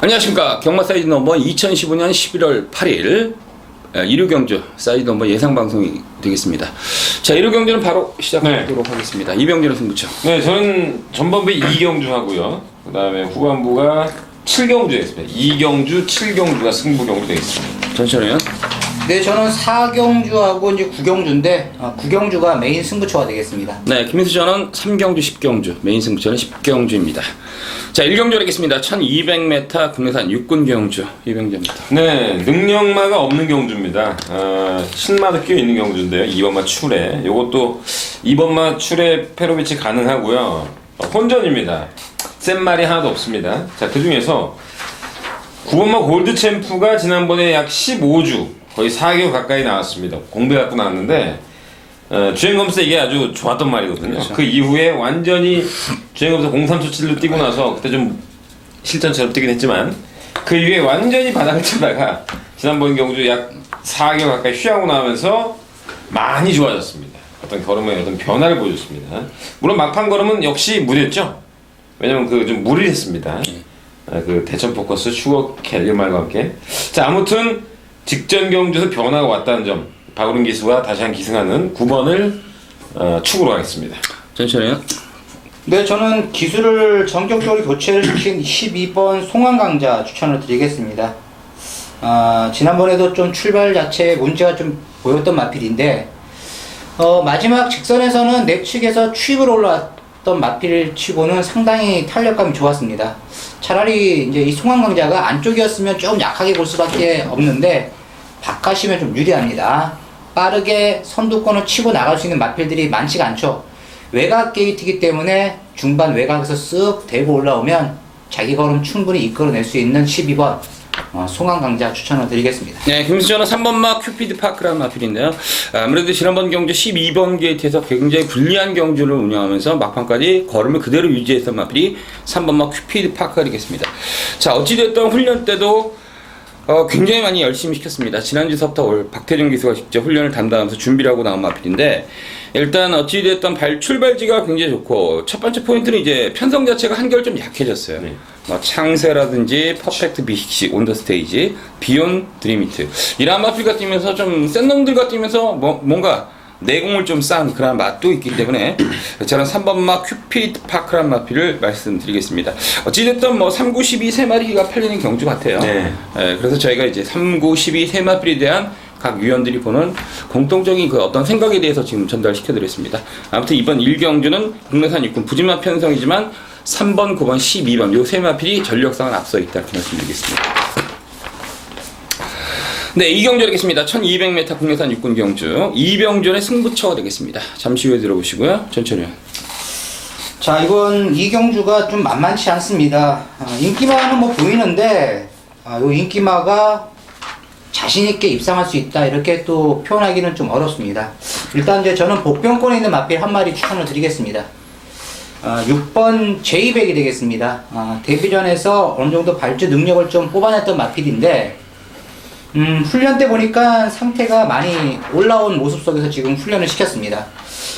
안녕하십니까. 경마 사이즈 넘버 2015년 11월 8일 일요경주 사이즈 넘버 예상 방송이 되겠습니다. 자, 일요경주는 바로 시작하도록 하겠습니다. 이병준의 승부처. 네, 저는 전반부에 이경주 하고요. 그 다음에 후반부가 7경주 되겠습니다. 이경주, 7경주가 승부경주 되겠습니다. 전철은? 네, 저는 4경주하고 이제 9경주인데 9경주가 메인 승부처가 되겠습니다. 네, 김민수 저는 3경주, 10경주, 메인 승부처는 10경주입니다. 자, 1경주 하겠습니다. 1200m 국내산 육군 경주 이병준입니다. 네, 능력마가 없는 경주입니다. 신마도 끼어있는 경주인데요. 2번마 출에. 요것도 2번마 출에 페로비치 가능하고요. 혼전입니다. 센 말이 하나도 없습니다. 자, 그 중에서 9번마 골드 챔프가 지난번에 약 15주 거의 4개월 가까이 나왔습니다. 공배 갖고 나왔는데 주행검사 이게 아주 좋았던 말이거든요. 그렇죠. 그 이후에 완전히 주행검사 0377로 뛰고 나서 그때 좀 실전처럼 뛰긴 했지만 그 이후에 완전히 바닥을 치다가 지난번 경주 약 4개월 가까이 휴양하고 나면서 많이 좋아졌습니다. 어떤 걸음의 어떤 변화를 보여줬습니다. 물론 막판 걸음은 역시 무리했죠. 왜냐면 그 좀 무리를 했습니다. 그 대천 포커스 슈어 캘리 말과 함께. 자, 아무튼 직전 경주에서 변화가 왔다는 점, 박우린 기수가 다시 한 기승하는 9번을 축으로 하겠습니다. 전철은? 네, 저는 기술을 전격적으로 교체를 시킨 12번 송환강자 추천을 드리겠습니다. 지난번에도 좀 출발 자체에 문제가 좀 보였던 마필인데 마지막 직선에서는 내측에서 추입으로 올라왔던 마필 치고는 상당히 탄력감이 좋았습니다. 차라리 이제 이 송환강자가 안쪽이었으면 좀 약하게 볼 수밖에 없는데 바깥이면 좀 유리합니다. 빠르게 선두권을 치고 나갈 수 있는 마필들이 많지가 않죠. 외곽 게이트이기 때문에 중반 외곽에서 쓱 대고 올라오면 자기 걸음 충분히 이끌어낼 수 있는 12번 송환강자 추천을 드리겠습니다. 네, 김민수 저는 3번마 큐피드 파크라는 마필인데요. 아무래도 지난번 경주 12번 게이트에서 굉장히 불리한 경주를 운영하면서 막판까지 걸음을 그대로 유지했던 마필이 3번마 큐피드 파크가 되겠습니다. 자, 어찌됐든 훈련 때도 굉장히 많이 열심히 시켰습니다. 지난주부터 박태준 기수가 직접 훈련을 담당하면서 준비를 하고 나온 마필인데 일단 어찌됐든 출발지가 굉장히 좋고 첫 번째 포인트는 이제 편성 자체가 한결 좀 약해졌어요. 네. 뭐 창세라든지 퍼펙트 비식시 온더 스테이지 비욘 드림히트 이런 마필가 뛰면서 좀 센 놈들과 뛰면서 뭔가 내공을 좀 쌓은 그런 맛도 있기 때문에 저는 3번마 큐피드 파크란 마필을 말씀드리겠습니다. 어찌됐든 뭐 3, 9, 12 세 마리가 팔리는 경주 같아요. 네. 그래서 저희가 이제 3, 9, 12 세 마필에 대한 각 위원들이 보는 공통적인 그 어떤 생각에 대해서 지금 전달시켜드렸습니다. 아무튼 이번 1경주는 국내산 육군 부진마 편성이지만 3번, 9번, 12번 요 세 마필이 전력상은 앞서 있다 이렇게 말씀드리겠습니다. 네, 2경주 되겠습니다. 1200m 국내산 육군 경주 이병준의 승부처가 되겠습니다. 잠시 후에 들어보시고요. 전철이요. 자, 이번 2경주가 좀 만만치 않습니다. 인기마는 뭐 보이는데 요 인기마가 자신있게 입상할 수 있다 이렇게 또 표현하기는 좀 어렵습니다. 일단 이제 저는 복병권에 있는 마필 한 마리 추천을 드리겠습니다. 6번 제이백이 되겠습니다. 데뷔전에서 어느 정도 발주 능력을 좀 뽑아냈던 마필인데 훈련 때 보니까 상태가 많이 올라온 모습 속에서 지금 훈련을 시켰습니다.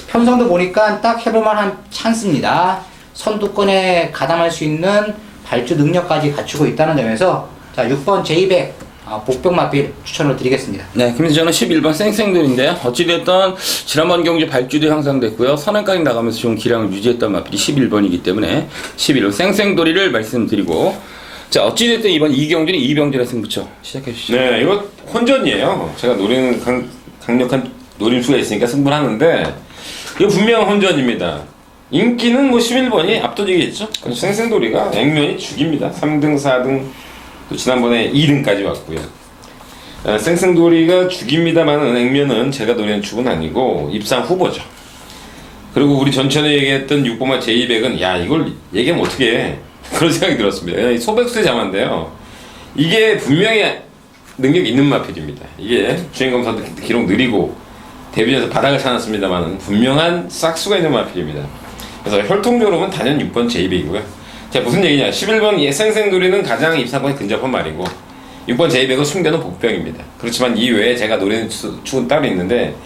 편성도 보니까 딱 해볼만한 찬스입니다. 선두권에 가담할 수 있는 발주 능력까지 갖추고 있다는 점에서 자, 6번 제이백 복병 마필 추천을 드리겠습니다. 네, 그래서 저는 11번 쌩쌩돌인데요. 어찌됐든 지난번 경주 발주도 향상됐고요. 선행까지 나가면서 좋은 기량을 유지했던 마필이 11번이기 때문에 11번 쌩쌩돌이를 말씀드리고 자, 어찌됐든 이번 2경주는 이병준의 승부처 시작해 주시죠. 네, 이거 혼전이에요. 제가 노리는 강력한 노림수가 있으니까 승부를 하는데 이거 분명 혼전입니다. 인기는 뭐 11번이 압도적이겠죠. 생생돌이가 액면이 죽입니다. 3등, 4등 또 지난번에 2등까지 왔고요. 생생돌이가 죽입니다만은 액면은 제가 노리는 축은 아니고 입상 후보죠. 그리고 우리 전천에 얘기했던 6번마 제이백은 야 이걸 얘기하면 어떻게 해. 그런 생각이 들었습니다. 소백수의 자만인데요. 이게 분명히 능력이 있는 마필입니다. 이게 주행검사도 기록 느리고 데뷔전에서 바닥을 찾았습니다만 분명한 싹수가 있는 마필입니다. 그래서 혈통적으로 보면 단연 6번 제이백이고요. 자, 무슨 얘기냐. 11번 생생돌이는 가장 입상권에 근접한 말이고 6번 제이백은 숨겨놓은 복병입니다. 그렇지만 이 외에 제가 노리는 축은 따로 있는데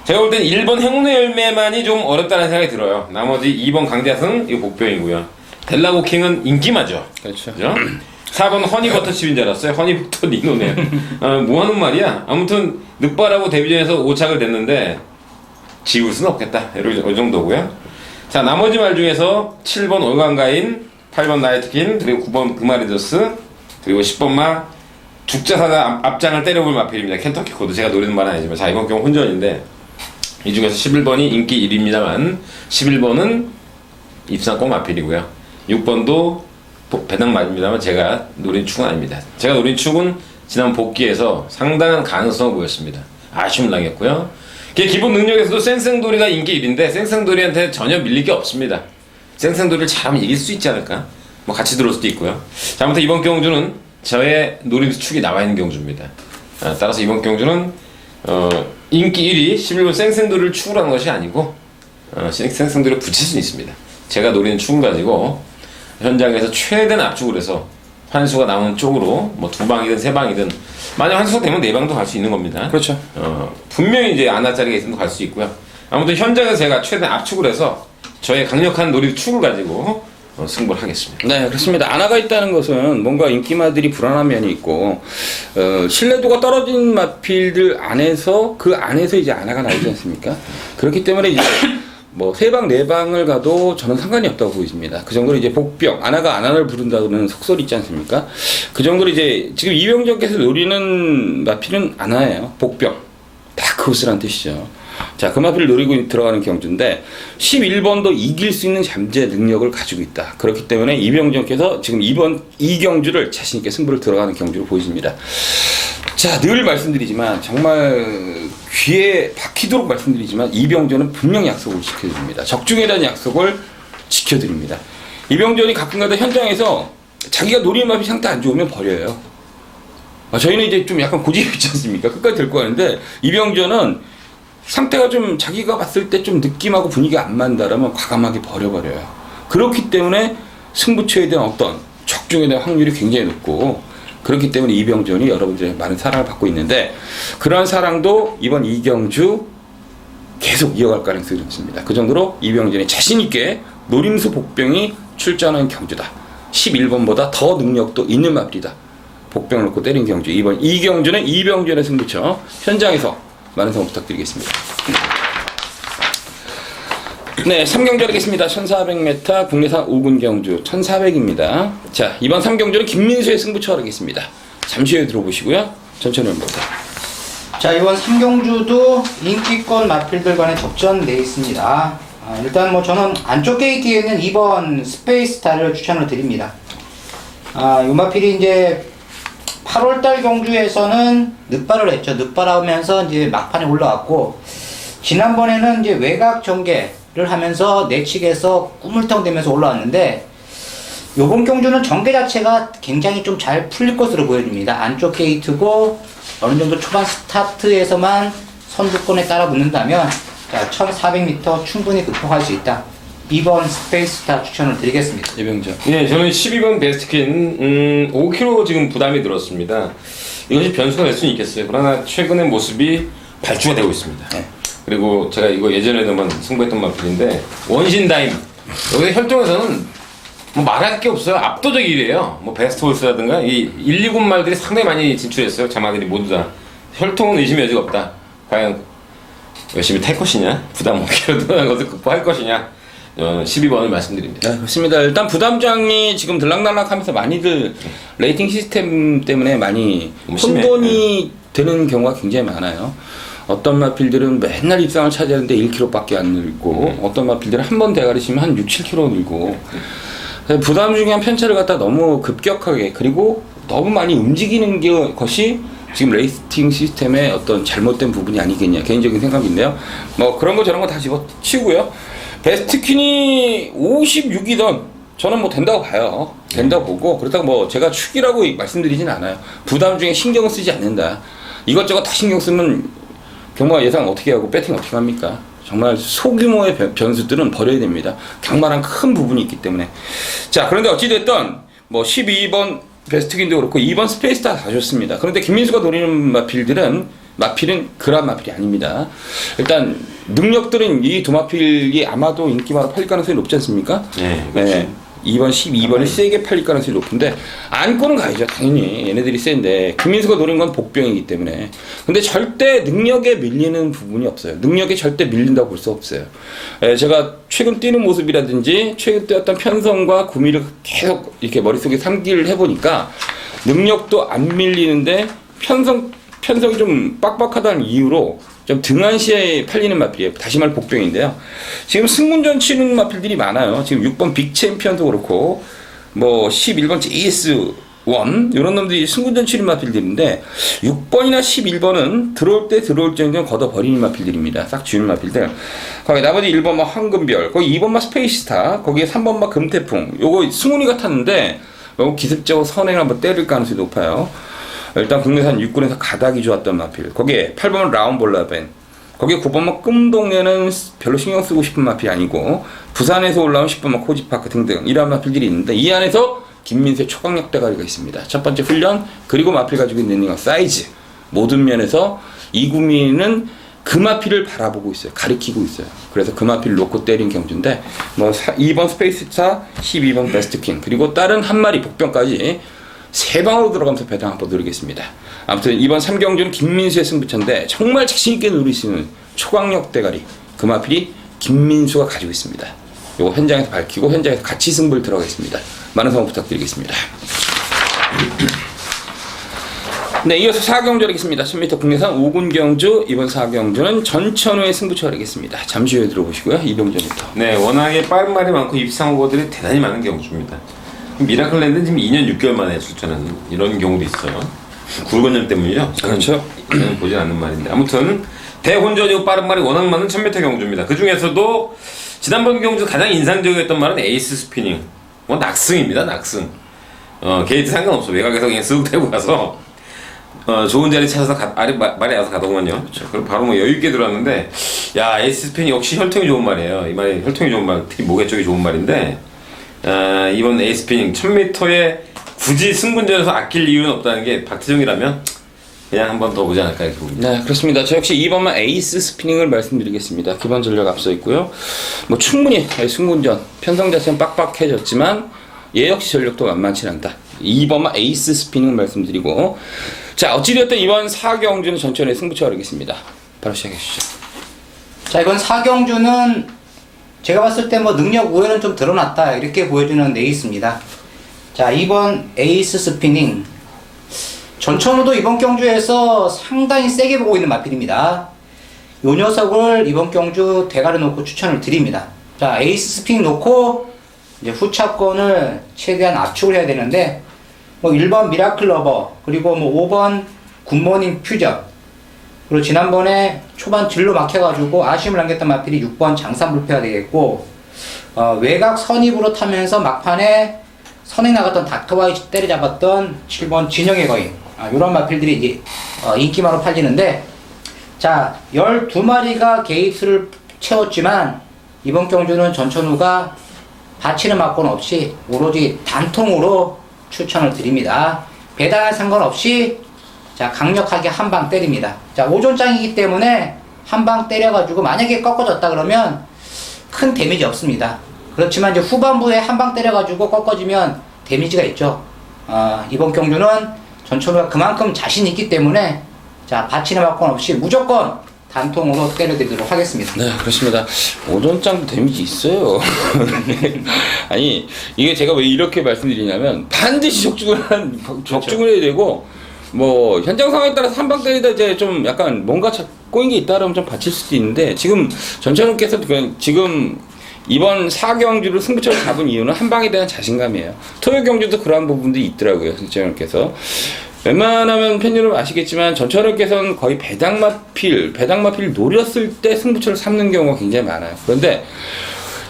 제가 볼 땐 1번 행운의 열매만이 좀 어렵다는 생각이 들어요. 나머지 2번 강자승 이거 복병이고요. 델라고킹은 인기마죠. 그렇죠. 그죠? 4번 허니버터칩인 줄 알았어요. 허니버터 니노네. 뭐 하는 말이야? 아무튼 늑발하고 데뷔전에서 5착을 냈는데 지울 수는 없겠다. 이 정도고요. 자, 나머지 말 중에서 7번 올간가인, 8번 나이트킨, 그리고 9번 그마리더스, 그리고 10번 마 죽자사가 앞장을 때려볼 마필입니다. 켄터키 코드. 제가 노리는 말은 아니지만 자, 이번 경우 혼전인데 이 중에서 11번이 인기 1위입니다만 11번은 입상권 마필이고요. 6번도 배당 맞습니다만 제가 노린 축은 아닙니다. 제가 노린 축은 지난 복귀에서 상당한 가능성을 보였습니다. 아쉬움을 당했고요. 기본 능력에서도 쌩쌩돌이가 인기 1위인데 쌩쌩돌이한테 전혀 밀릴 게 없습니다. 쌩쌩돌이를 잘하면 이길 수 있지 않을까? 뭐 같이 들어올 수도 있고요. 자, 아무튼 이번 경주는 저의 노린 축이 나와 있는 경주입니다. 따라서 이번 경주는 인기 1위 11번 쌩쌩돌이를 축으로 하는 것이 아니고 쌩쌩돌이를 붙일 수 있습니다. 제가 노리는 축을 가지고 현장에서 최대한 압축을 해서 환수가 나오는 쪽으로 뭐 2방이든 3방이든 만약 환수가 되면 4방도 갈 수 있는 겁니다. 그렇죠. 분명히 이제 안나짜리가 있으면 갈 수 있고요. 아무튼 현장에서 제가 최대한 압축을 해서 저의 강력한 노리 축을 가지고 승부를 하겠습니다. 네, 그렇습니다. 안화가 있다는 것은 뭔가 인기마들이 불안한 면이 있고 신뢰도가 떨어진 마필들 안에서 그 안에서 이제 안화가 나오지 않습니까? 그렇기 때문에 이제 뭐 3방, 4방을 가도 저는 상관이 없다고 보입니다. 그 정도로 이제 복병, 안화가 안화를 부른다는 속설이 있지 않습니까? 그 정도로 이제 지금 이병정께서 노리는 마필은 안화예요. 복병. 다크호스란 뜻이죠. 자, 그 마필을 노리고 들어가는 경주인데 11번도 이길 수 있는 잠재 능력을 가지고 있다. 그렇기 때문에 이병정께서 지금 이 경주를 자신있게 승부를 들어가는 경주로 보여집니다. 자, 늘 말씀드리지만 정말 귀에 박히도록 말씀드리지만 이병전은 분명 약속을 지켜드립니다. 적중에 대한 약속을 지켜드립니다. 이병전이 가끔가다 현장에서 자기가 노리는 마필이 상태 안 좋으면 버려요. 저희는 이제 좀 약간 고집이 있지 않습니까? 끝까지 들고 가는데 이병전은 상태가 좀 자기가 봤을 때 좀 느낌하고 분위기가 안 맞는다라면 과감하게 버려버려요. 그렇기 때문에 승부처에 대한 어떤 적중에 대한 확률이 굉장히 높고 그렇기 때문에 이병전이 여러분들의 많은 사랑을 받고 있는데 그러한 사랑도 이번 이경주 계속 이어갈 가능성이 높습니다. 그 정도로 이병전이 자신있게 노림수 복병이 출전하는 경주다. 11번보다 더 능력도 있는 마필이다. 복병을 놓고 때린 경주. 이번 이경주는 이병전의 승부처 현장에서 많은 성원 부탁드리겠습니다. 네, 3경주 하겠습니다. 1400m 국내산 5군 경주 1400입니다. 자, 이번 3경주는 김민수의 승부처 하겠습니다. 잠시 후에 들어보시고요. 천천히 해봅니다. 자, 이번 3경주도 인기권 마필들 간의 접전 돼 있습니다. 일단 뭐 저는 안쪽 게이트에 있는 2번 스페이스타를 추천을 드립니다. 이 마필이 이제 8월달 경주에서는 늑발을 했죠. 늑발하면서 이제 막판에 올라왔고 지난번에는 이제 외곽 전개를 하면서 내측에서 꾸물텅대면서 올라왔는데 요번 경주는 전개 자체가 굉장히 좀 잘 풀릴 것으로 보여집니다. 안쪽 게이트고 어느 정도 초반 스타트에서만 선두권에 따라 붙는다면 자, 1400m 충분히 극복할 수 있다. 2번 스페이스타 추천을 드리겠습니다. 이병전. 네, 저는 12번 베스트킨 5kg 지금 부담이 들었습니다. 이것이 변수가 될 수는 있겠어요. 그러나 최근의 모습이 발주가 되고 있습니다. 네. 그리고 제가 이거 예전에도만 승부했던 마필인데 원신다임 여기 혈통에서는 뭐 말할 게 없어요. 압도적 1위에요. 뭐 베스트홀스라든가 이 1, 2군 말들이 상당히 많이 진출했어요. 자마들이 모두 다. 혈통은 의심의 여지가 없다. 과연 열심히 탈 것이냐? 부담 5kg 들어간 것을 극복할 것이냐? 12번을 말씀드립니다. 네, 그렇습니다. 일단 부담장이 지금 들락날락하면서 많이들 레이팅 시스템 때문에 많이 혼돈이 되는 경우가 굉장히 많아요. 어떤 마필들은 맨날 입상을 차지하는데 1kg밖에 안 늘고 어떤 마필들은 한 번 대가리 치면 한 6, 7kg 늘고 부담 중에 한 편차를 갖다 너무 급격하게 그리고 너무 많이 움직이는 것이 지금 레이팅 시스템의 어떤 잘못된 부분이 아니겠냐 개인적인 생각인데요. 뭐 그런 거 저런 거 다 집어치우고요. 베스트퀸이 56이던 저는 뭐 된다고 봐요. 된다고 보고 그렇다고 뭐 제가 축이라고 말씀드리진 않아요. 부담 중에 신경을 쓰지 않는다. 이것저것 다 신경 쓰면 경마 예상 어떻게 하고 배팅 어떻게 합니까? 정말 소규모의 변수들은 버려야 됩니다. 경마랑 큰 부분이 있기 때문에. 자, 그런데 어찌됐든 뭐 12번 베스트퀸도 그렇고 2번 스페이스타 다 좋습니다. 그런데 김민수가 노리는 마필은 그런 마필이 아닙니다. 일단 능력들은 이 두 마필이 아마도 인기마로 팔릴 가능성이 높지 않습니까? 네. 네. 2번, 12번이 세게 팔릴 가능성이 높은데 안고는 가야죠. 당연히 얘네들이 센데 김민수가 노린 건 복병이기 때문에. 근데 절대 능력에 밀리는 부분이 없어요. 능력에 절대 밀린다고 볼 수 없어요. 제가 최근 뛰는 모습이라든지 최근 뛰었던 편성과 구미를 계속 이렇게 머릿속에 상기를 해보니까 능력도 안 밀리는데 편성이 좀 빡빡하다는 이유로 좀 등한시에 팔리는 마필이에요. 다시 말해 복병인데요. 지금 승문전 치는 마필들이 많아요. 지금 6번 빅챔피언도 그렇고 뭐 11번 JS1 이런 놈들이 승문전 치는 마필들인데 6번이나 11번은 들어올 때 들어올 정도는 걷어버리는 마필들입니다. 싹 지우는 마필들. 거기 나머지 1번 막 황금별, 거기 2번 막 스페이스타, 거기에 3번 막 금태풍. 요거 승훈이가 탔는데 요거 기습적으로 선행을 한번 때릴 가능성이 높아요. 일단 국내산 육군에서 가닥이 좋았던 마필. 거기에 8번은 라운볼라벤. 거기에 9번은 끔동네는 별로 신경 쓰고 싶은 마필이 아니고 부산에서 올라온 10번은 코지파크 등등 이런 마필들이 있는데 이 안에서 김민수의 초강력 대가리가 있습니다. 첫 번째 훈련 그리고 마필 가지고 있는 능력 사이즈 모든 면에서 이구민은 그 마필을 바라보고 있어요. 가리키고 있어요. 그래서 그 마필을 놓고 때린 경주인데 뭐 2번 스페이스타 12번 베스트킹 그리고 다른 한 마리 복병까지 세 방으로 들어가면서 배당 한번 누리겠습니다. 아무튼 이번 3경주는 김민수의 승부처인데 정말 자신있게 누릴 수 있는 초강력 대가리 그 마필이 김민수가 가지고 있습니다. 요거 현장에서 밝히고 현장에서 같이 승부를 들어가겠습니다. 많은 성원 부탁드리겠습니다. 네, 이어서 4경주 하겠습니다. 1000m 국내산 5군 경주 이번 4경주는 전천후의 승부처 하겠습니다. 잠시 후에 들어보시고요. 이병전부터. 네, 워낙에 빠른 말이 많고 입상 후보들이 대단히 많은 경주입니다. 미라클랜드는 지금 2년 6개월 만에 출전하는 이런 경우도 있어요. 굴건염 때문이죠. 그렇죠. 저는 보진 않는 말인데 아무튼 대혼전이고 빠른 말이 워낙 많은 1000m 경주입니다. 그 중에서도 지난번 경주 가장 인상적이었던 말은 에이스 스피닝. 뭐 낙승입니다. 낙승. 게이트 상관없어. 외곽에서 그냥 쓱 대고 가서 좋은 자리 찾아서 말에 와서 가더군요. 그렇죠. 그리고 바로 뭐 여유 있게 들어왔는데 야 에이스 스피닝 역시 혈통이 좋은 말이에요. 이 말이 혈통이 좋은 말, 특히 목에 쪽이 좋은 말인데. 이번 에이스피닝 1000m에 굳이 승분전에서 아낄 이유는 없다는 게 박태종이라면 그냥 한 번 더 보지 않을까 이렇게 봅니다. 네, 그렇습니다. 저 역시 2번만 에이스 스피닝을 말씀드리겠습니다. 기본 전력 앞서 있고요. 뭐 충분히 승분전 편성 자체는 빡빡해졌지만 얘 역시 전력도 만만치 않다. 2번만 에이스 스피닝을 말씀드리고 자 어찌되었든 이번 4경주는 전천의 승부처가 되겠습니다. 바로 시작해 주시죠. 자, 이번 4경주는 제가 봤을 때 뭐 능력 우회는 좀 드러났다 이렇게 보여지는 에이스입니다. 자, 2번 에이스 스피닝 전천후도 이번 경주에서 상당히 세게 보고 있는 마필입니다. 요 녀석을 이번 경주 대가리 놓고 추천을 드립니다. 자, 에이스 스피닝 놓고 이제 후차권을 최대한 압축을 해야 되는데 뭐 1번 미라클 러버 그리고 뭐 5번 굿모닝 퓨전 그리고 지난번에 초반 진로 막혀가지고 아쉬움을 남겼던 마필이 6번 장산불패가 되겠고 외곽 선입으로 타면서 막판에 선행 나갔던 닥터와이치 때려잡았던 7번 진영의 거인 이런 마필들이 이제 인기마로 팔리는데 자 12마리가 게이트를 채웠지만 이번 경주는 전천후가 받치는 막권 없이 오로지 단통으로 추천을 드립니다. 배당에 상관없이 자 강력하게 한 방 때립니다. 자 오존장이기 때문에 한 방 때려가지고 만약에 꺾어졌다 그러면 큰 데미지 없습니다. 그렇지만 이제 후반부에 한 방 때려가지고 꺾어지면 데미지가 있죠. 이번 경주는 전천후가 그만큼 자신 있기 때문에 자 받치는 막권 없이 무조건 단통으로 때려드리도록 하겠습니다. 네, 그렇습니다. 오전장도 데미지 있어요. 아니, 이게 제가 왜 이렇게 말씀드리냐면, 반드시 적중을 해야 되고, 뭐, 현장 상황에 따라서 한 방 때리다 이제 좀 약간 뭔가 꼬인 게 있다 그러면 좀 받칠 수도 있는데, 지금 전천후께서 지금 이번 4경주를 승부처를 잡은 이유는 한 방에 대한 자신감이에요. 토요 경주도 그러한 부분들이 있더라고요, 전천후께서. 웬만하면 팬여러분 아시겠지만 전천후께서는 거의 배당마필 노렸을 때 승부처를 삼는 경우가 굉장히 많아요. 그런데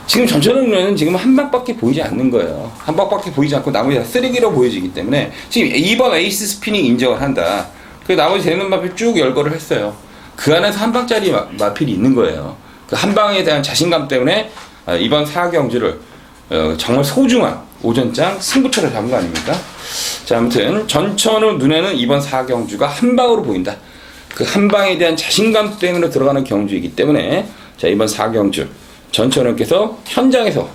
지금 전천후는 지금 한 방밖에 보이지 않는 거예요. 한 방밖에 보이지 않고 나머지 다 쓰레기로 보여지기 때문에 지금 2번 에이스 스피닝 인정을 한다. 그 나머지 되는 마필 쭉 열거를 했어요. 그 안에서 한 방짜리 마필이 있는 거예요. 그 한 방에 대한 자신감 때문에 이번 4경주를 정말 소중한 오전장 승부처를 잡은 거 아닙니까? 자, 아무튼 전천후 눈에는 이번 4경주가 한 방으로 보인다. 그 한 방에 대한 자신감 때문에 들어가는 경주이기 때문에 자 이번 4경주 전천후께서 현장에서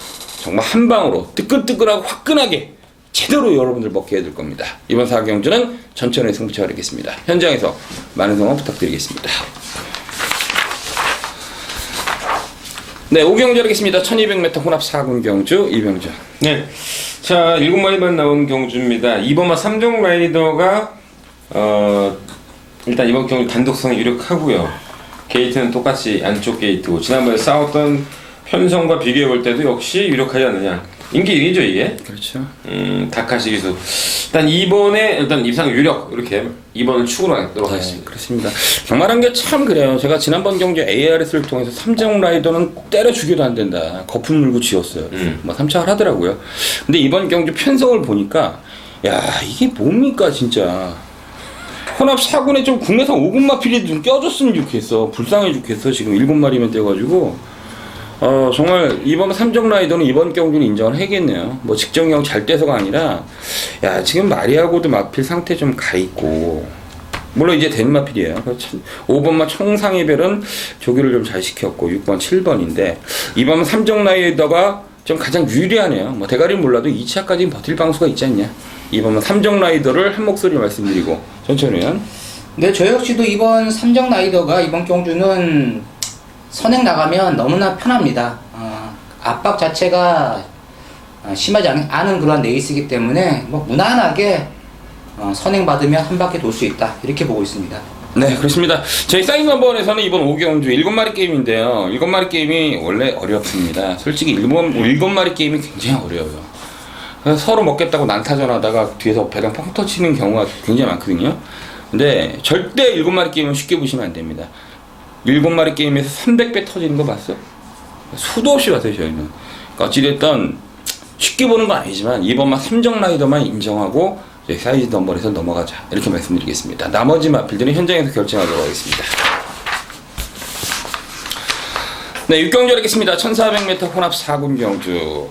정말 한 방으로 뜨끈뜨끈하고 화끈하게 제대로 여러분들 먹게 해줄 겁니다. 이번 4경주는 전천의 승부처가 되겠습니다. 현장에서 많은 응원 부탁드리겠습니다. 네, 5경주 하겠습니다. 1200m 혼합 4군 경주 이병준. 네. 자, 7마리만 나온 경주입니다. 이번마 3종 라이더가 일단 이번 경주 단독성이 유력하고요. 게이트는 똑같이 안쪽 게이트고 지난번에 싸웠던 편성과 비교해 볼 때도 역시 유력하지 않느냐. 인기 1위죠 이게. 그렇죠. 다카시 기수. 일단 이번에 일단 입상 유력 이렇게 2번을 축으로 하도록 하겠습니다. 그렇습니다. 경마란 게 참 그래요. 제가 지난번 경주 ARS를 통해서 3종 라이더는 때려 죽여도 안 된다. 거품 물고 지었어요. 뭐 3착을 하더라고요. 근데 이번 경주 편성을 보니까 야 이게 뭡니까 진짜. 혼합 4군에 좀 국내산 5군 마필이 좀 껴줬으면 좋겠어. 불쌍해 죽겠어. 지금 7마리면 떼가지고 정말 이번 3종 라이더는 이번 경주는 인정을 해야겠네요. 뭐 직전경 잘 떼서가 아니라 야 지금 마리아고도 마필 상태 좀 가있고 물론 이제 된 마필이에요. 5번마 청상의 별은 조기를 좀 잘 시켰고 6번 7번인데 이번 3종 라이더가 좀 가장 유리하네요. 뭐 대가리 몰라도 2차까지는 버틸 방수가 있지 않냐. 이번 3종 라이더를 한 목소리 말씀드리고 전천우연. 네, 저 역시도 이번 3종 라이더가 이번 경주는 선행 나가면 너무나 편합니다. 압박 자체가 심하지 않은 그런 레이스이기 때문에 뭐 무난하게 선행 받으면 한 바퀴 돌 수 있다 이렇게 보고 있습니다. 네, 그렇습니다. 저희 사인 넘버원에서는 이번 5경주 7마리 게임인데요. 7마리 게임이 원래 어렵습니다. 솔직히 7마리 게임이 굉장히 어려워요. 그래서 서로 먹겠다고 난타전하다가 뒤에서 배당 펑 터치는 경우가 굉장히 많거든요. 근데 절대 7마리 게임은 쉽게 보시면 안 됩니다. 7마리 게임에서 300배 터지는 거 봤어? 수도 없이 봤어요, 저희는. 그러니까 어찌됐든 쉽게 보는 건 아니지만 이번만 3종 라이더만 인정하고 사이즈 넘버에서 넘어가자. 이렇게 말씀드리겠습니다. 나머지 마필들은 현장에서 결정하도록 하겠습니다. 네, 6경주 하겠습니다. 1400m 혼합 4군 경주.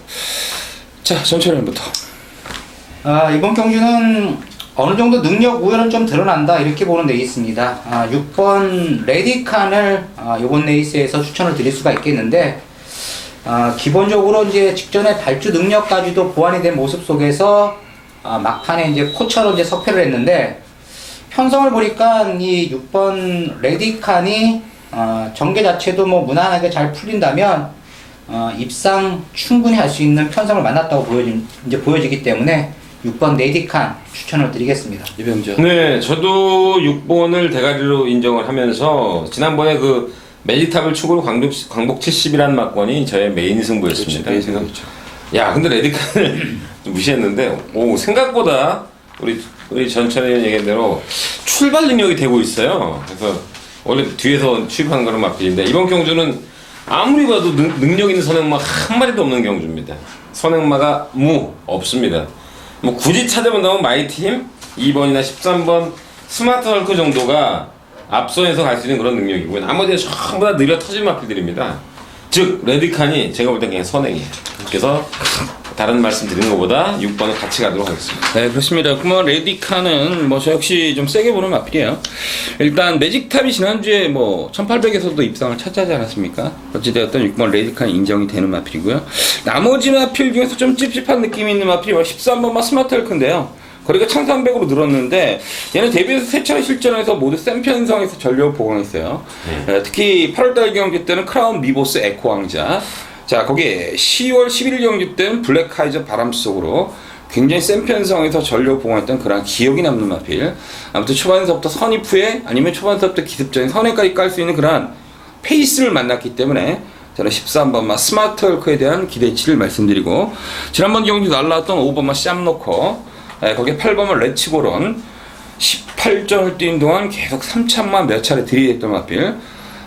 자, 전철현부터. 이번 경주는 어느 정도 능력 우열은 좀 드러난다 이렇게 보는 데 있습니다. 6번 레디칸을 이번 레이스에서 추천을 드릴 수가 있겠는데 기본적으로 이제 직전에 발주 능력까지도 보완이 된 모습 속에서 막판에 이제 코처로 이제 석패를 했는데 편성을 보니까 이 6번 레디칸이 전개 자체도 뭐 무난하게 잘 풀린다면 입상 충분히 할 수 있는 편성을 만났다고 보여지기 때문에 6번 레디칸 추천을 드리겠습니다. 이병준. 네, 저도 6번을 대가리로 인정을 하면서 지난번에 그 매직탑을 축으로 광복 70이라는 막권이 저의 메인 승부였습니다. 그렇죠. 야, 근데 레디칸을 무시했는데 생각보다 우리 전철의 얘기한 대로 출발 능력이 되고 있어요. 그래서 원래 뒤에서 취입한 거는 마필인데 이번 경주는 아무리 봐도 능력 있는 선행마 한 마리도 없는 경주입니다. 선행마가 없습니다. 뭐 굳이 찾아본다면 마이팀 2번이나 13번 스마트 헐크 정도가 앞선에서 갈 수 있는 그런 능력이고요. 나머지는 전부 다 느려 터진 마필들입니다. 즉 레디칸이 제가 볼 땐 그냥 선행이에요. 그래서 다른 말씀 드리는 것보다 6번을 같이 가도록 하겠습니다. 네, 그렇습니다. 그러면 레디카는 저 역시 좀 세게 보는 마필이에요. 일단 매직탑이 지난주에 1800에서도 입상을 차지하지 않았습니까? 어찌되었든 6번 레디카는 인정이 되는 마필이고요. 나머지 마필 중에서 좀 찝찝한 느낌이 있는 마필이 13번만 스마트 헬크인데요. 거리가 1300으로 늘었는데 얘는 데뷔해서 세 차례 실전에서 모두 센 편성에서 전력을 보강했어요. 특히 8월달 경기 때는 크라운 미보스 에코 왕자, 자 거기에 10월 11일 경기 때는 블랙하이저 바람 속으로 굉장히 센 편성에서 전력을 보강했던 그런 기억이 남는 마필. 아무튼 초반에서부터 선입후에 아니면 초반에서부터 기습적인 선회까지 깔 수 있는 그런 페이스를 만났기 때문에 저는 13번마 스마트 헐크에 대한 기대치를 말씀드리고, 지난번 경기 날라왔던 5번마 쌈노커, 거기에 8번마 레츠고런 18전을 뛰는 동안 계속 3참만 몇 차례 들이댔던 마필,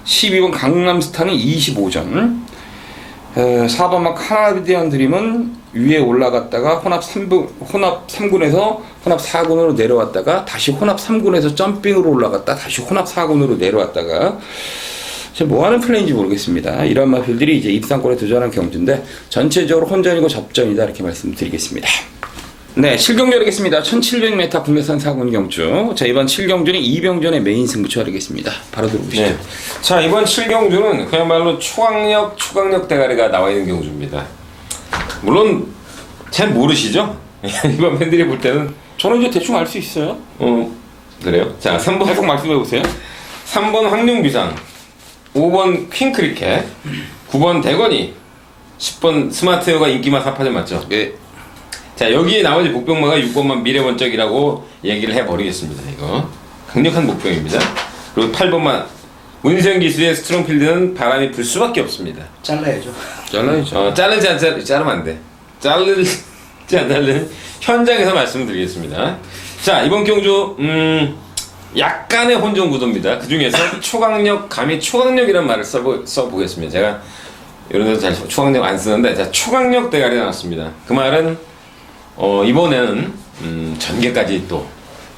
12번 강남스타는 25전, 4번마 카나디안 드림은 위에 올라갔다가 혼합 3군에서 혼합 4군으로 내려왔다가 다시 혼합 3군에서 점핑으로 올라갔다 다시 혼합 4군으로 내려왔다가 뭐 하는 플레이인지 모르겠습니다. 이런 마필들이 이제 입상권에 도전한 경주인데 전체적으로 혼전이고 접전이다 이렇게 말씀드리겠습니다. 네, 7경주 하겠습니다. 1700m 국내산 4군 경주. 자, 이번 7경주는 이병전의 메인 승부처 하겠습니다. 바로 들어보시죠. 네. 자, 이번 7경주는 그야말로 초강력 대가리가 나와 있는 경주입니다. 물론 잘 모르시죠? 일반 팬들이 볼 때는 저는 이제 대충 알 수 있어요. 그래요. 자, 3번 계속 말씀해 보세요. 3번 황룡비상, 5번 퀸크리켓, 9번 대건이, 10번 스마트웨어가 인기마 4파전 맞죠? 예. 자, 여기에 나머지 복병마가 6번만 미래번쩍이라고 얘기를 해버리겠습니다. 이거 강력한 복병입니다. 그리고 8번만 문세영 기수의 스트롱필드는 바람이 불 수밖에 없습니다. 잘라야죠. 잘라야죠. 자르지 안 자르면 안 돼. 자르지 안 자르는 현장에서 말씀드리겠습니다. 자, 이번 경주 약간의 혼종 구도입니다. 그 중에서 초강력, 감히 초강력이라는 말을 써보겠습니다. 제가 이런 데서 잘 초강력 안 쓰는데, 자, 초강력 대가리 나왔습니다. 그 말은 이번에는 전개까지 또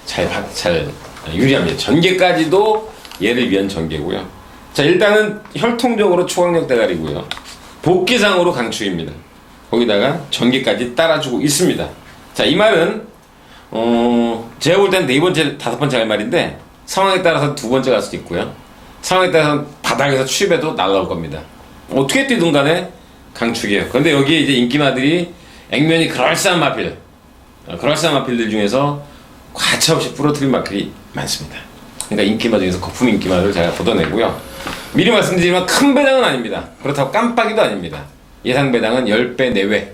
잘 유리합니다. 전개까지도 얘를 위한 전개고요. 자, 일단은 혈통적으로 초강력 대가리고요. 복귀상으로 강축입니다. 거기다가 전개까지 따라주고 있습니다. 자, 이 말은 제가 볼 때는 4번째, 5번째 할 말인데 상황에 따라서 2번째 갈 수도 있고요. 상황에 따라서 바닥에서 추입해도 날라올 겁니다. 어떻게 뛰든 간에 강축이에요. 그런데 여기에 이제 인기마들이 액면이 그럴싸한 마필들 중에서 가차없이 부러뜨린 마필이 많습니다. 그러니까 인기마 중에서 거품 인기마를 제가 걷어내고요. 미리 말씀드리지만 큰 배당은 아닙니다. 그렇다고 깜빡이도 아닙니다. 예상 배당은 10배 내외.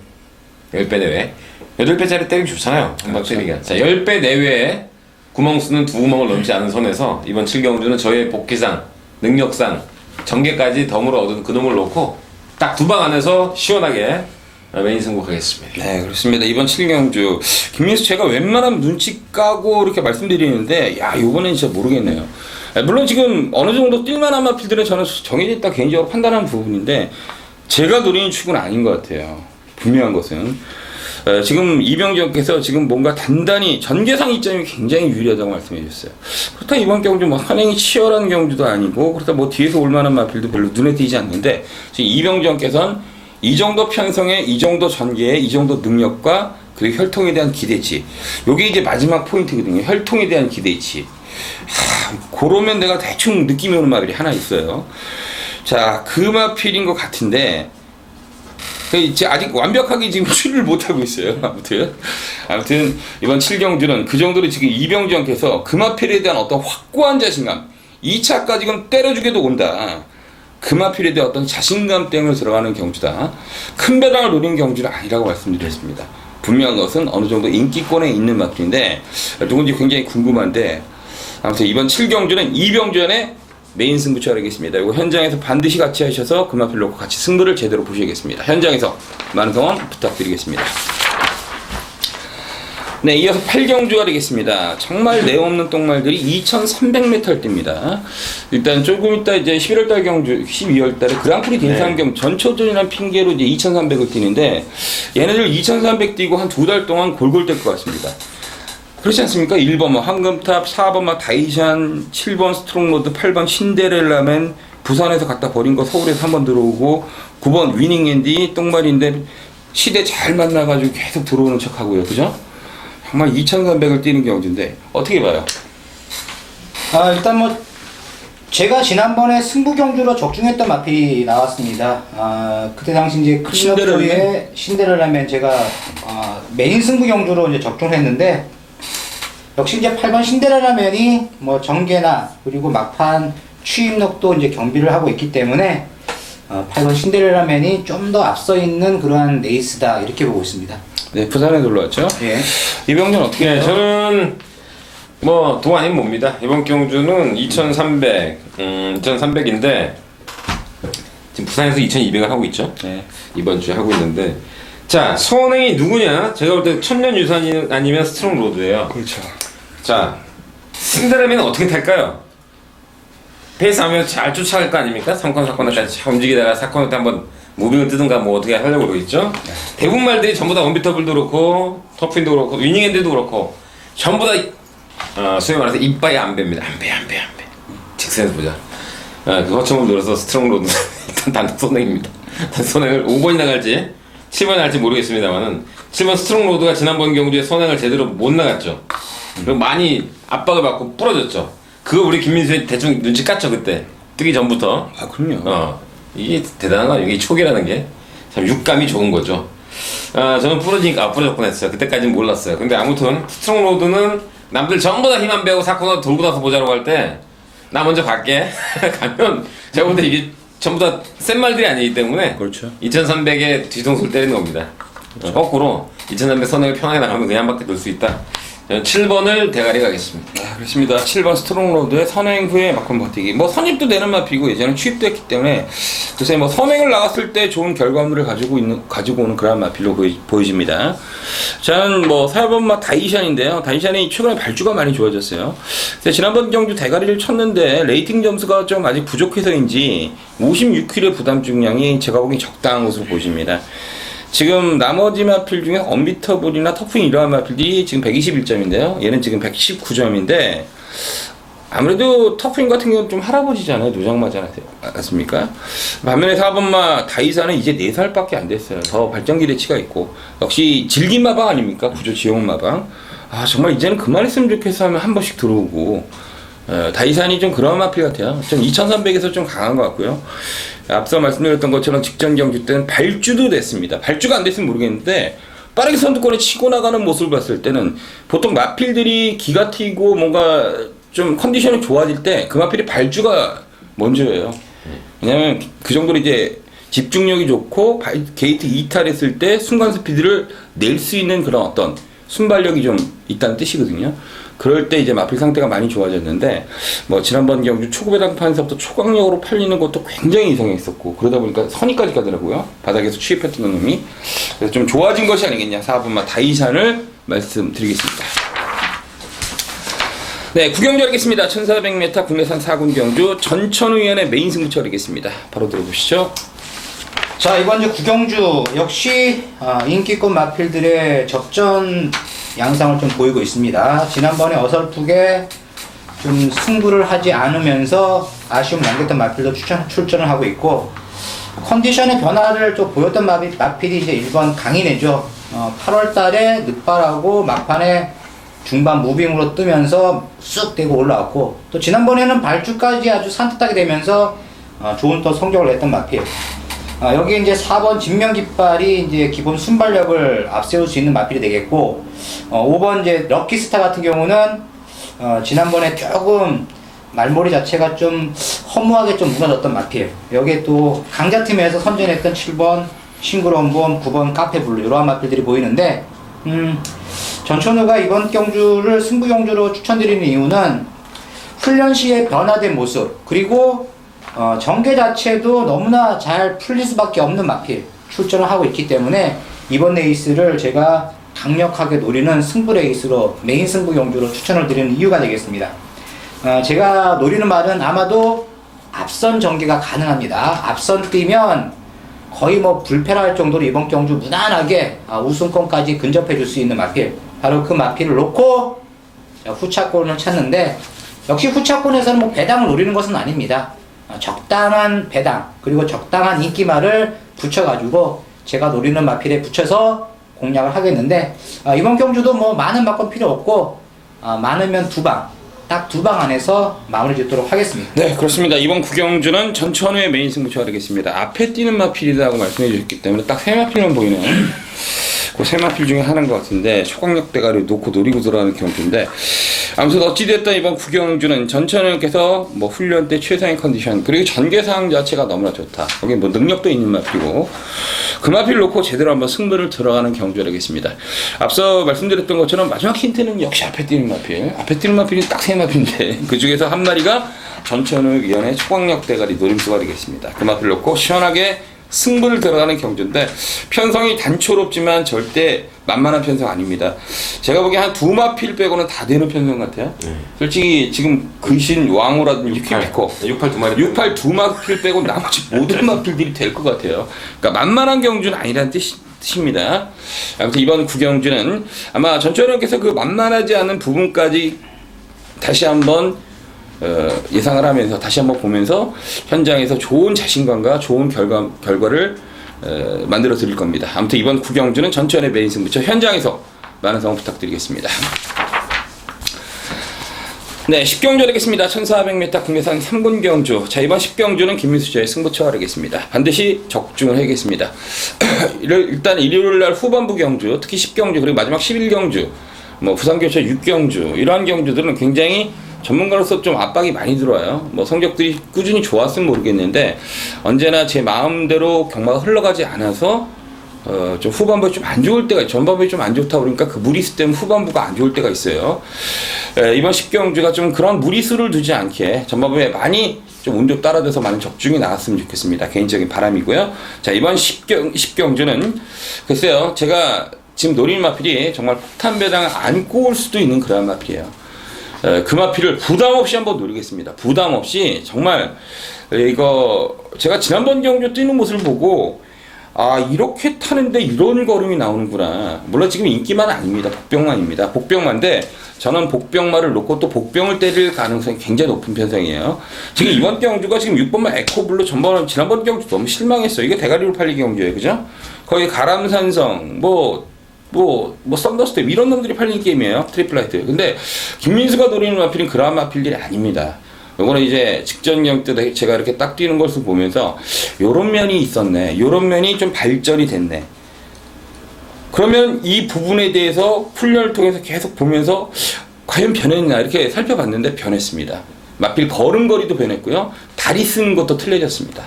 10배 내외. 8배짜리 때리기 좋잖아요. 한방 때리기가. 자, 10배 내외에 구멍 수는 2구멍을 넘지 않은 선에서 이번 7경주는 저의 복귀상, 능력상, 전개까지 덤으로 얻은 그놈을 놓고 딱 2방 안에서 시원하게 메인 승복하겠습니다. 네, 그렇습니다. 이번 7경주 김민수 제가 웬만하면 눈치 까고 이렇게 말씀드리는데 야, 요번엔 진짜 모르겠네요. 물론 지금 어느 정도 뛸만한 마필들은 저는 정해져 있다 개인적으로 판단하는 부분인데 제가 노리는 축은 아닌 것 같아요. 분명한 것은 지금 이병정께서 지금 뭔가 단단히 전개상 이점이 굉장히 유리하다고 말씀해 주셨어요. 그렇다 이번 경주 뭐 한행이 치열한 경주도 아니고 그렇다 뭐 뒤에서 올만한 마필도 별로 눈에 띄지 않는데 지금 이병정께서는 이 정도 편성에 이 정도 전개에 이 정도 능력과 그리고 혈통에 대한 기대치, 요게 이제 마지막 포인트거든요. 혈통에 대한 기대치. 그러면 내가 대충 느낌이 오는 마필이 하나 있어요. 자, 그 마필인 것 같은데 이제 아직 완벽하게 지금 추리를 못하고 있어요. 아무튼 이번 7경주는 그 정도로 지금 이병정께서 그 마필에 대한 어떤 확고한 자신감, 2차까지는 때려주게도 온다. 그 마필에 대한 어떤 자신감 때문에 들어가는 경주다. 큰 배당을 노리는 경주는 아니라고 말씀드렸습니다. 분명한 것은 어느 정도 인기권에 있는 마필인데 누군지 굉장히 궁금한데 아무튼 이번 7경주는 이병전의 메인 승부처 하겠습니다. 이거 현장에서 반드시 같이 하셔서 그 마필 놓고 같이 승부를 제대로 보셔야겠습니다. 현장에서 많은 응원 부탁드리겠습니다. 네, 이어서 8경주 하겠습니다. 정말 내없는 똥말들이 2,300m를 뜁니다. 일단 조금 이따 이제 11월달 경주, 12월달에 그랑프리 대상경 전초전이라는 핑계로 이제 2,300을 뛰는데 얘네들 2,300 뛰고 한 2달 동안 골골 뛸 것 같습니다. 그렇지 않습니까? 1번 뭐 황금탑, 4번 막 다이샨, 7번 스트롱로드, 8번 신데렐라맨, 부산에서 갖다 버린 거 서울에서 한번 들어오고 9번 위닝앤디 똥말인데 시대 잘 만나가지고 계속 들어오는 척 하고요. 그죠? 정말 2,300을 뛰는 경주인데 어떻게 봐요? 일단 뭐 제가 지난번에 승부 경주로 적중했던 마필이 나왔습니다. 그때 당시 이제 클럽의 신데렐라맨 제가 메인 승부 경주로 이제 적중했는데 역시 이제 8번 신데렐라맨이 뭐 전개나 그리고 막판 추임력도 이제 경비를 하고 있기 때문에 8번 신데렐라맨이 좀 더 앞서 있는 그러한 레이스다 이렇게 보고 있습니다. 네, 부산에 놀러 왔죠? 예. 이병준 어떻게 해요? 저는 뭐 도 아닌 뭡니다. 이번 경주는 2,300인데 지금 부산에서 2,200을 하고 있죠. 네. 이번 주에 하고 있는데 자, 선행이 누구냐? 제가 볼 때 천년유산이 아니면 스트롱로드예요. 그렇죠. 자, 신데렐라맨은 어떻게 탈까요? 페이스하면 잘 쫓아갈 거 아닙니까? 3권, 4권까지 잘 움직이다가 4권 때 한번 무빙을 뜨든가 뭐 어떻게 하려고 그러겠죠? 대부분 말들이 전부 다 원비터블도 그렇고 터프인도 그렇고 위닝핸드도 그렇고 전부 다 소위 말해서 이빠이 안 뺍니다. 안 배. 직선에서 보자. 그 허점을 눌러서 스트롱로드 일단 단독 선행입니다. 선행을 5번이 나갈지 7번이 나갈지 모르겠습니다만은 7번 스트롱로드가 지난번 경주에 선행을 제대로 못 나갔죠. 그리고 많이 압박을 받고 부러졌죠. 그거 우리 김민수에 대충 눈치 깠죠 그때 뜨기 전부터. 그럼요. 이게 대단한 거 아니에요? 이게 촉이라는 게 참 육감이 좋은 거죠. 저는 부러지니까 부러졌구나 했어요. 그때까지는 몰랐어요. 근데 아무튼 스트롱 로드는 남들 전부 다 힘 안 빼고 사코너 돌고 나서 보자라고 할 때 나 먼저 갈게. 가면 제가 볼 때 이게 전부 다 센 말들이 아니기 때문에 그렇죠. 2300에 뒤통수를 때리는 겁니다. 거꾸로 2300 선행을 편하게 나가면 그냥 한 바퀴 돌 수 있다. 저는 7번을 대가리 가겠습니다. 그렇습니다. 7번 스트롱로드의 선행 후에 막판 버티기. 뭐 선입도 되는 마필이고 예전에 취입됐기 때문에 글쎄 뭐 선행을 나갔을 때 좋은 결과물을 가지고 오는 그런 마필로 보여집니다. 저는 뭐 4번 마 다이샨인데요. 다이샨이 최근에 발주가 많이 좋아졌어요. 근데 지난번 경주 대가리를 쳤는데 레이팅 점수가 좀 아직 부족해서인지 56킬의 부담 중량이 제가 보기엔 적당한 것으로 보여집니다. 지금 나머지 마필 중에 언비터블이나 터프인 이러한 마필이 지금 121점인데요. 얘는 지금 119점인데 아무래도 터프인 같은 경우는 좀 할아버지잖아요. 노장마지 않습니까? 반면에 4번마 다이사는 이제 4살밖에 안 됐어요. 더 발전 기대치가 있고 역시 질긴 마방 아닙니까? 구조 지용 마방. 아 정말 이제는 그만했으면 좋겠어 하면 한 번씩 들어오고 다이산이 좀 그런 마필 같아요. 좀 2300에서 좀 강한 것 같고요. 앞서 말씀드렸던 것처럼 직전 경주 때는 발주도 됐습니다. 발주가 안 됐으면 모르겠는데 빠르게 선두권에 치고 나가는 모습을 봤을 때는 보통 마필들이 기가 튀고 뭔가 좀 컨디션이 좋아질 때 그 마필이 발주가 먼저예요. 왜냐면 그 정도로 이제 집중력이 좋고 게이트 이탈했을 때 순간 스피드를 낼 수 있는 그런 어떤 순발력이 좀 있다는 뜻이거든요. 그럴 때 이제 마필 상태가 많이 좋아졌는데 뭐 지난번 경주 초급배당판에서부터 초강력으로 팔리는 것도 굉장히 이상했었고 그러다 보니까 선의까지 가더라고요. 바닥에서 취입했던 놈이. 그래서 좀 좋아진 것이 아니겠냐. 4번마 다이샨을 말씀드리겠습니다. 네, 구경주 하겠습니다. 1400m 국내산 4군 경주 전천후위원의 메인 승부처 하겠습니다. 바로 들어보시죠. 자, 이번 주 구경주 역시 인기권 마필들의 접전 양상을 좀 보이고 있습니다. 지난번에 어설프게 좀 승부를 하지 않으면서 아쉬움 남겼던 마필도 출전을 하고 있고 컨디션의 변화를 좀 보였던 마필이 이제 1번 강인해죠. 8월 달에 늦발하고 막판에 중반 무빙으로 뜨면서 쑥 대고 올라왔고 또 지난번에는 발주까지 아주 산뜻하게 되면서 좋은 또 성적을 냈던 마필. 여기 이제 4번 진명깃발이 이제 기본 순발력을 앞세울 수 있는 마필이 되겠고 5번 이제 럭키스타 같은 경우는 지난번에 조금 말머리 자체가 좀 허무하게 좀 무너졌던 마필. 여기에 또 강자팀에서 선전했던 7번 싱그러운 9번 카페블루 이러한 마필들이 보이는데 전천후가 이번 경주를 승부 경주로 추천드리는 이유는 훈련 시에 변화된 모습 그리고 전개 자체도 너무나 잘 풀릴 수밖에 없는 마필 출전을 하고 있기 때문에 이번 레이스를 제가 강력하게 노리는 승부 레이스로 메인 승부 경주로 추천을 드리는 이유가 되겠습니다. 제가 노리는 말은 아마도 앞선 전개가 가능합니다. 앞선 뛰면 거의 뭐 불패할 정도로 이번 경주 무난하게 우승권까지 근접해 줄 수 있는 마필, 바로 그 마필을 놓고 후차권을 찾는데 역시 후차권에서는 뭐 배당을 노리는 것은 아닙니다. 적당한 배당 그리고 적당한 인기말을 붙여가지고 제가 노리는 마필에 붙여서 공략을 하겠는데 이번 경주도 뭐 많은 막권 필요 없고 많으면 딱 두 방 안에서 마무리 짓도록 하겠습니다. 네, 그렇습니다. 이번 구경주는 전천후의 메인 승부처가 되겠습니다. 앞에 뛰는 마필이라고 말씀해 주셨기 때문에 딱 세 마필만 보이는 그 세 마필 중에 하나인 것 같은데 초강력 대가리 놓고 노리고 들어가는 경주인데 아무튼 어찌됐든 이번 구경주는 전천후께서 뭐 훈련 때 최상의 컨디션 그리고 전개 상황 자체가 너무나 좋다. 거기 뭐 능력도 있는 마필이고 그 마필 놓고 제대로 한번 승부를 들어가는 경주가 되겠습니다. 앞서 말씀드렸던 것처럼 마지막 힌트는 역시 앞에 뛰는 마필. 앞에 뛰는 마필이 딱 세 마필인데 그 중에서 한 마리가 전천후 위원의 초강력 대가리 노림수가 되겠습니다. 그 마필 놓고 시원하게 승부를 들어가는 경주인데 편성이 단초롭지만 절대 만만한 편성 아닙니다. 제가 보기엔 한 두 마필 빼고는 다 되는 편성 같아요. 솔직히 지금 근신 왕호라든지 퀴피코 68 두 마리 68 두 마필 빼고 나머지 모든 마필들이 될 것 같아요. 그러니까 만만한 경주는 아니라는 뜻입니다. 아무튼 이번 구경주는 아마 전천후께서 그 만만하지 않은 부분까지 다시 한번 예상을 하면서 다시 한번 보면서 현장에서 좋은 자신감과 좋은 결과를 만들어 드릴 겁니다. 아무튼 이번 구경주는 전천후의 메인 승부처 현장에서 많은 성원 부탁드리겠습니다. 네, 10경주 하겠습니다. 1400m 국내산 3군 경주. 자, 이번 10경주는 김민수자의 승부처 하겠습니다. 반드시 적중을 하겠습니다. 일단 일요일 날 후반부 경주, 특히 10경주, 그리고 마지막 11경주, 뭐 부산교차 6경주, 이러한 경주들은 굉장히 전문가로서 좀 압박이 많이 들어와요. 뭐 성적들이 꾸준히 좋았으면 모르겠는데, 언제나 제 마음대로 경마가 흘러가지 않아서 좀 후반부에 좀 안 좋을 때가, 전반부에 좀 안 좋다 그러니까 그 무리수 때문에 후반부가 안 좋을 때가 있어요. 이번 10경주가 좀 그런 무리수를 두지 않게 전반부에 많이 좀 운도 따라줘서 많은 적중이 나왔으면 좋겠습니다. 개인적인 바람이고요. 자, 이번 10경주는 글쎄요, 제가 지금 노리는 마필이 정말 폭탄 배당을 안고 올 수도 있는 그런 마필이에요. 그 마필을 부담 없이 한번 노리겠습니다. 부담 없이 정말 이거 제가 지난번 경주 뛰는 모습을 보고 아, 이렇게 타는데 이런 걸음이 나오는구나. 물론 지금 인기만 아닙니다. 복병만입니다. 복병만인데 저는 복병마를 놓고 또 복병을 때릴 가능성이 굉장히 높은 편성이에요. 지금 이번 경주가 지금 6번만 에코블루 지난번 경주 너무 실망했어요. 이게 대가리로 팔리기 경주예요. 그죠? 거기 가람산성, 썬더스텝 이런 놈들이 팔리는 게임이에요. 트리플라이트. 근데 김민수가 노리는 마필은 그러한 마필들이 아닙니다. 요거는 이제 직전경 때 제가 이렇게 딱 뛰는 것을 보면서 요런 면이 있었네. 요런 면이 좀 발전이 됐네. 그러면 이 부분에 대해서 훈련을 통해서 계속 보면서 과연 변했나 이렇게 살펴봤는데 변했습니다. 마필 걸음걸이도 변했고요. 다리 쓰는 것도 틀려졌습니다.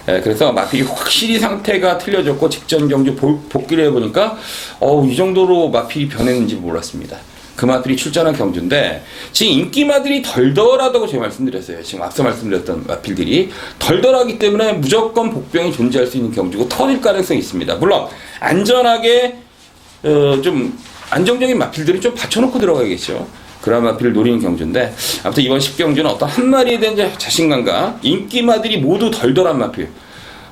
그래서 마필이 확실히 상태가 틀려졌고 직전 경주 복귀를 해보니까 이 정도로 마필이 변했는지 몰랐습니다. 그 마필이 출전한 경주인데 지금 인기마들이 덜덜하다고 제가 말씀드렸어요. 지금 앞서 말씀드렸던 마필들이 덜덜하기 때문에 무조건 복병이 존재할 수 있는 경주고 터질 가능성이 있습니다. 물론 안전하게 좀 안정적인 마필들이 좀 받쳐놓고 들어가야겠죠. 그런 마필을 노리는 경주인데 아무튼 이번 10경주는 어떤 한 마리에 대한 자신감과 인기마들이 모두 덜덜한 마필.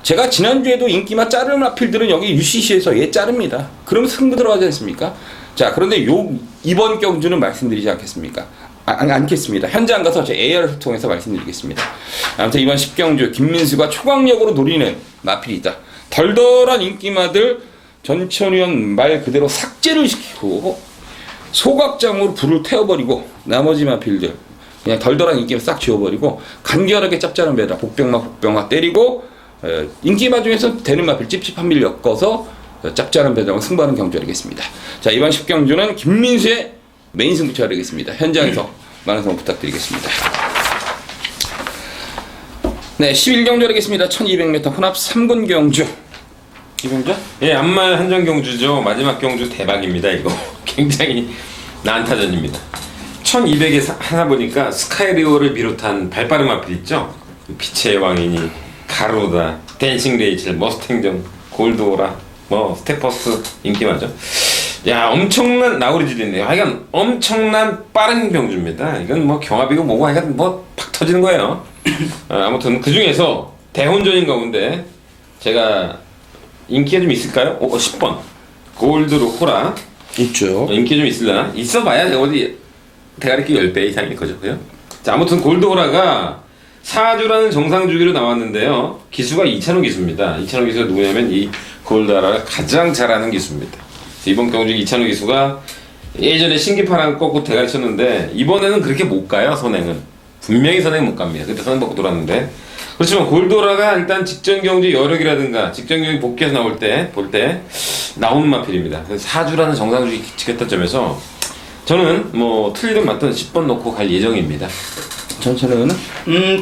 제가 지난주에도 인기마 자르는 마필들은 여기 UCC에서 얘 자릅니다. 그러면 승부 들어가지 않습니까? 자, 그런데 이번 경주는 말씀드리지 않겠습니까? 않겠습니다. 현장 가서 제 AR을 통해서 말씀드리겠습니다. 아무튼 이번 10경주 김민수가 초강력으로 노리는 마필이다. 덜덜한 인기마들 전천후원 말 그대로 삭제를 시키고 소각장으로 불을 태워버리고 나머지 마필들 그냥 덜덜한 인기마 싹 지워버리고 간결하게 짭짤한 배다 복병마 때리고 인기마 중에서 되는 마필 찝찝한 밀 엮어서 짭짤한 배당을 승부하는 경주 하겠습니다. 자, 이번 10경주는 김민수의 메인 승부처 하겠습니다. 현장에서 많은 성원 부탁드리겠습니다. 네, 11경주 하겠습니다. 1200m 혼합 3군 경주. 이경주? 예, 암말 한정 경주죠. 마지막 경주 대박입니다. 이거 굉장히 난타전입니다. 1200에 하나 보니까 스카이리오를 비롯한 발빠른 마필 있죠. 빛의 왕이니 가로다, 댄싱 레이첼, 머스탱전, 골드오라, 스테퍼스 인기만죠. 야, 엄청난 나우리질이 있네요. 하여간 엄청난 빠른 경주입니다. 이건 경합이고 뭐고 하여간 팍 터지는 거예요. 아무튼 그 중에서 대혼전인 가운데 제가 인기가 좀 있을까요? 10번 골드로 호라 있죠. 인기 좀 있으려나? 있어봐야 제가 어디 대가리끼 10배 이상일 거죠. 그죠? 자, 아무튼 골드 호라가 4주라는 정상 주기로 나왔는데요. 기수가 이찬호 기수입니다. 이찬호 기수가 누구냐면 이 골드호라가 가장 잘하는 기수입니다. 이번 경주 이찬호 기수가 예전에 신기파랑 꺾고 대가리 쳤는데 이번에는 그렇게 못 가요. 선행은 분명히 선행 못 갑니다. 그때 선행 받고 돌았는데 그렇지만 골드호라가 일단 직전 경주 여력이라든가 직전 경주 복귀해서 나올 때 볼 때 나오는 마필입니다. 그래서 4주라는 정상 주기 지켰던 점에서 저는 틀리든 맞든 10번 놓고 갈 예정입니다. 전체는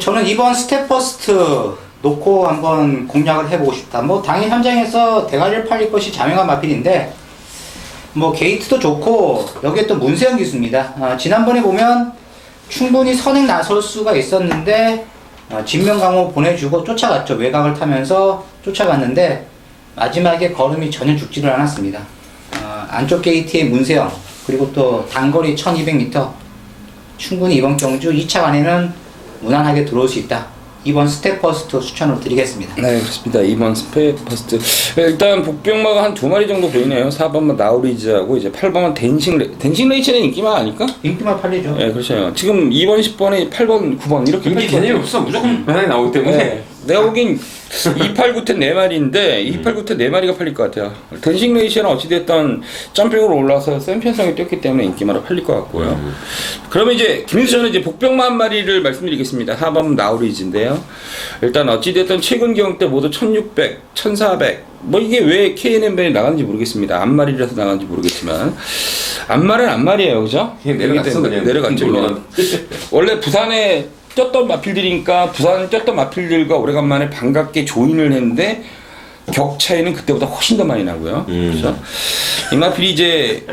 저는 이번 스텝퍼스트 놓고 한번 공략을 해보고 싶다. 당연히 현장에서 대가리를 팔릴 것이 자명한 마필인데 게이트도 좋고 여기에 또 문세영 기수입니다. 지난번에 보면 충분히 선행 나설 수가 있었는데 진명강호 보내주고 쫓아갔죠. 외곽을 타면서 쫓아갔는데 마지막에 걸음이 전혀 죽지를 않았습니다. 안쪽 게이트의 문세영 그리고 또 단거리 1200m 충분히 이번 경주 2차 안에는 무난하게 들어올 수 있다. 이번 스텝퍼스트 추천을 드리겠습니다. 네, 그렇습니다. 이번 스텝퍼스트 일단 복병마가 한 2마리 정도 보이네요. 4번만 나우리즈하고 이제 8번은 댄싱 레이첼의 인기만 아닐까? 인기만 팔리죠. 네, 그렇죠. 지금 2번, 10번에 8번, 9번 이렇게 인기 개념이 없어. 무조건 편하게 나오기 때문에 내가 보기엔 289태 4마리인데 289태 4마리가 팔릴 것 같아요. 댄싱 레이시아는 어찌됐든 점핑으로 올라와서 챔피언성이 뛰었기 때문에 인기마로 팔릴 것 같고요. 그러면 이제 김수저는 이제 복병마 한 마리를 말씀드리겠습니다. 4번 나우리지인데요. 일단 어찌됐든 최근 경때 모두 1600, 1400 뭐 이게 왜 KNM변이 나가는지 모르겠습니다. 앞마리라서 나가는지 모르겠지만 앞말은 앞말이에요, 그죠? 내려갔어, 그냥. 내려갔죠. 그냥. 원래 부산에 뛰었던 마필들이니까 부산 뛰었던 마필들과 오래간만에 반갑게 조인을 했는데 격 차이는 그때보다 훨씬 더 많이 나고요. 그렇죠? 이 마필이 이제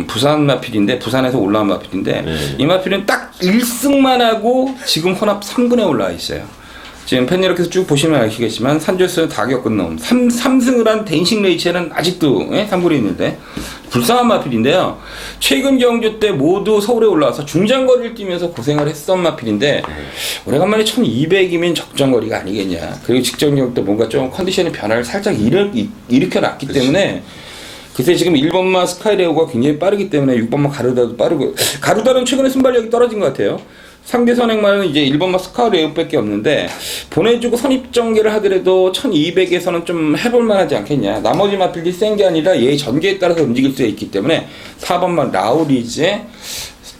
부산 마필인데 부산에서 올라온 마필인데 이 마필은 딱 1승만 하고 지금 혼합 3군에 올라와 있어요. 지금 팬 여러분께서 쭉 보시면 아시겠지만 산조에서는 다 겪은 놈 3승을 한 댄싱 레이첼은 아직도 3군에 있는데 불쌍한 마필인데요. 최근 경주 때 모두 서울에 올라와서 중장거리를 뛰면서 고생을 했던 마필인데 오래간만에 1200이면 적정거리가 아니겠냐. 그리고 직전 경주 때 뭔가 좀 컨디션의 변화를 살짝 일으켜놨기 때문에 그래서 지금 1번마 스카이레오가 굉장히 빠르기 때문에 6번마 가루다도 빠르고 가루다는 최근에 순발력이 떨어진 것 같아요. 상대 선행만은 이제 1번마 스카이레오밖에 없는데 보내주고 선입전개를 하더라도 1200에서는 좀 해볼만 하지 않겠냐. 나머지 마필들이 센 게 아니라 얘 전개에 따라서 움직일 수 있기 때문에 4번마 라우리즈의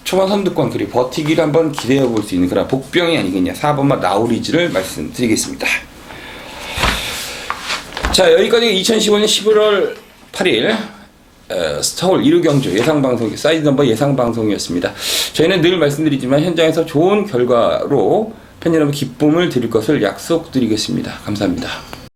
초반 선두권 그리고 버티기를 한번 기대해 볼 수 있는 그런 복병이 아니겠냐. 4번마 라우리즈를 말씀드리겠습니다. 자, 여기까지 2015년 11월 8일 서울 1루 경주 예상방송 사이드 넘버 예상방송이었습니다. 저희는 늘 말씀드리지만 현장에서 좋은 결과로 팬 여러분 기쁨을 드릴 것을 약속드리겠습니다. 감사합니다.